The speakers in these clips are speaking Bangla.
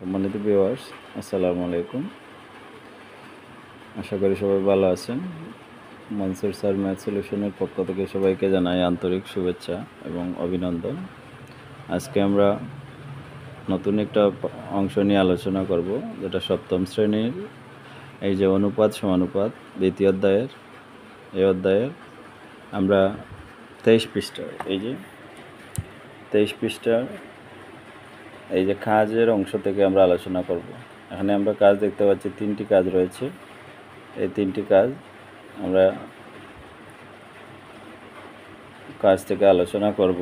সম্মানিত ভিউয়ার্স, আসসালামু আলাইকুম। আশা করি সবাই ভালো আছেন। মনসুর স্যার ম্যাথ সলিউশনের পক্ষ থেকে সবাইকে জানাই আন্তরিক শুভেচ্ছা এবং অভিনন্দন। আজকে আমরা নতুন একটা অংশ নিয়ে আলোচনা করব, যেটা সপ্তম শ্রেণীর এই যে অনুপাত সমানুপাত দ্বিতীয় অধ্যায়ের এই অধ্যায়ের আমরা 23 পৃষ্ঠার এই যে 23 পৃষ্ঠার এই যে কাজের অংশ থেকে আমরা আলোচনা করব। এখানে আমরা কাজ দেখতে পাচ্ছি, 3টি কাজ রয়েছে। এই 3টি কাজ আমরা কাজ থেকে আলোচনা করব।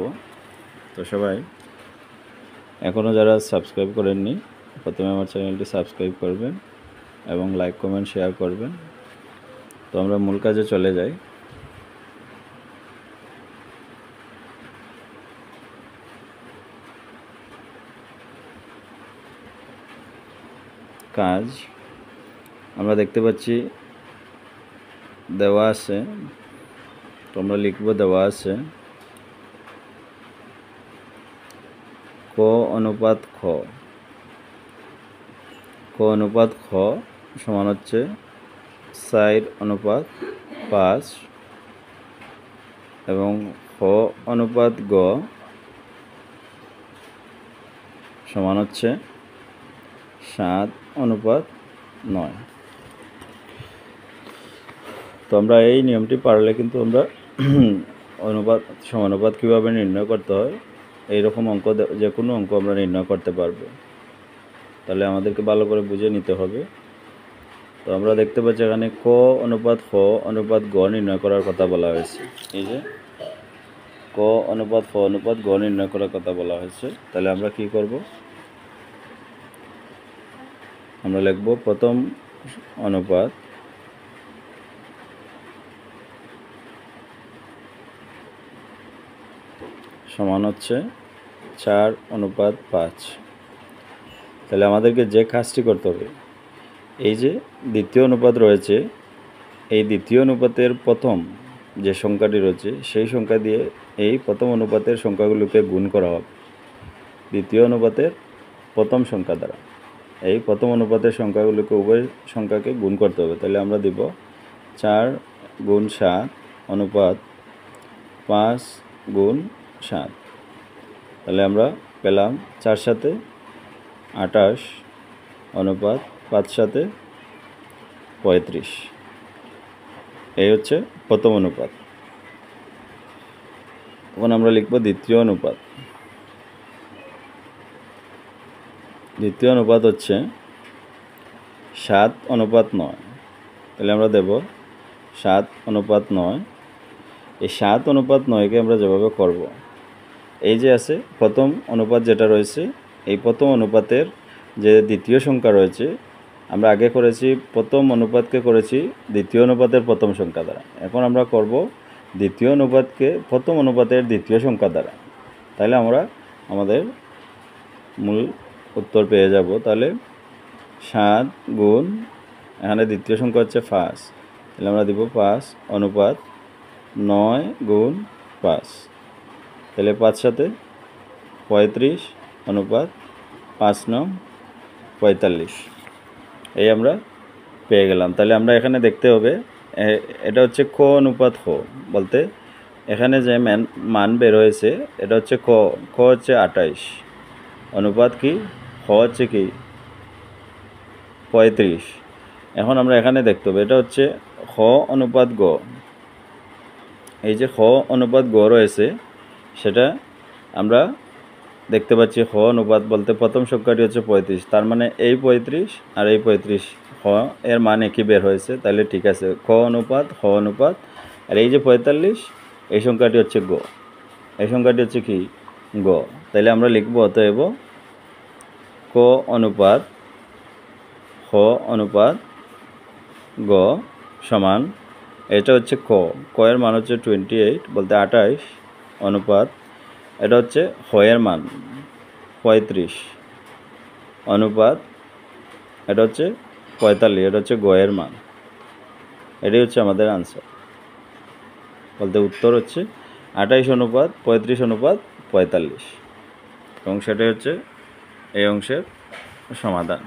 তো সবাই এখনও যারা সাবস্ক্রাইব করেননি, প্রথমে আমার চ্যানেলটি সাবস্ক্রাইব করবেন এবং লাইক কমেন্ট শেয়ার করবেন। তো আমরা মূল কাজে চলে যাই। কাজ আমরা দেখতে পাচ্ছি দেওয়া আছে, তোমরা লিখব দেওয়া আছে ক অনুপাত খ। ক অনুপাত খ সমান হচ্ছে 4 অনুপাত 5 এবং খ অনুপাত গ সমান হচ্ছে 7 অনুপাত 9। তো আমরা এই নিয়মটি পারলে কিন্তু আমরা অনুপাত সমানুপাত কীভাবে নির্ণয় করতে হয় এইরকম অঙ্ক, যে কোনো অঙ্ক আমরা নির্ণয় করতে পারবো। তাহলে আমাদেরকে ভালো করে বুঝে নিতে হবে। তো আমরা দেখতে পাচ্ছি এখানে ক অনুপাত খ অনুপাত গ নির্ণয় করার কথা বলা হয়েছে। এই যে ক অনুপাত খ অনুপাত গ নির্ণয় করার কথা বলা হয়েছে। তাহলে আমরা কি করব? আমরা লিখব প্রথম অনুপাত সমান হচ্ছে 4 অনুপাত 5। তাহলে আমাদেরকে যে কাজটি করতে হবে, এই যে দ্বিতীয় অনুপাত রয়েছে, এই দ্বিতীয় অনুপাতের প্রথম যে সংখ্যাটি রয়েছে সেই সংখ্যা দিয়ে এই প্রথম অনুপাতের সংখ্যাগুলোকে গুণ করা হবে দ্বিতীয় অনুপাতের প্রথম সংখ্যা দ্বারা। এই প্রথম অনুপাতের সংখ্যাগুলোকে উভয় সংখ্যাকে গুণ করতে হবে। তাহলে আমরা দিব 4 গুণ 7 অনুপাত 5 গুণ 7। তাহলে আমরা পেলাম 4 সাথে 28 অনুপাত 5 সাথে 35। এই হচ্ছে প্রথম অনুপাত। এখন আমরা লিখব দ্বিতীয় অনুপাত। দ্বিতীয় অনুপাত হচ্ছে 7 অনুপাত 9। তাহলে আমরা দেব 7 অনুপাত 9। এই 7 অনুপাত 9কে আমরা যেভাবে করব, এই যে আছে প্রথম অনুপাত যেটা রয়েছে, এই প্রথম অনুপাতের যে দ্বিতীয় সংখ্যা রয়েছে, আমরা আগে করেছি প্রথম অনুপাতকে করেছি দ্বিতীয় অনুপাতের প্রথম সংখ্যা দ্বারা। এখন আমরা করব দ্বিতীয় অনুপাতকে প্রথম অনুপাতের দ্বিতীয় সংখ্যা দ্বারা। তাহলে আমরা আমাদের মূল উত্তর পেয়ে যাব। তাহলে 7 গুণ, এখানে দ্বিতীয় সংখ্যা হচ্ছে 5, তাহলে আমরা দিব 5 অনুপাত 9 গুণ 5। তাহলে 5 সাথে 35 অনুপাত 5 9 45। এই আমরা পেয়ে গেলাম। তাহলে আমরা এখানে দেখতে হবে, এটা হচ্ছে ক অনুপাত খ, বলতে এখানে যে মান বের হয়েছে এটা হচ্ছে ক। খ হচ্ছে 28 অনুপাত কি, খ হচ্ছে কি 35। এখন আমরা এখানে দেখতে হবে এটা হচ্ছে খ অনুপাত গ। এই যে খ অনুপাত গ রয়েছে সেটা আমরা দেখতে পাচ্ছি। খ অনুপাত বলতে প্রথম সংখ্যাটি হচ্ছে 35, তার মানে এই 35 আর এই 35 খ এর মান একই বের হয়েছে। তাহলে ঠিক আছে, খ অনুপাত খ অনুপাত, আর এই যে 45 এই সংখ্যাটি হচ্ছে গ, এই সংখ্যাটি হচ্ছে কি গ। তাহলে আমরা লিখব অতএব ক অনুপাত খ অনুপাত গ সমান, এটা হচ্ছে ক, ক এর মান হচ্ছে 28 বলতে 28 অনুপাত, এটা হচ্ছে খ এর মান 35 অনুপাত, এটা হচ্ছে 45, এটা হচ্ছে গ এর মান। এটাই হচ্ছে আমাদের আনসার, বলতে উত্তর হচ্ছে 28 অনুপাত 35 অনুপাত 45, এবং সেটাই হচ্ছে এই অংশের সমাধান।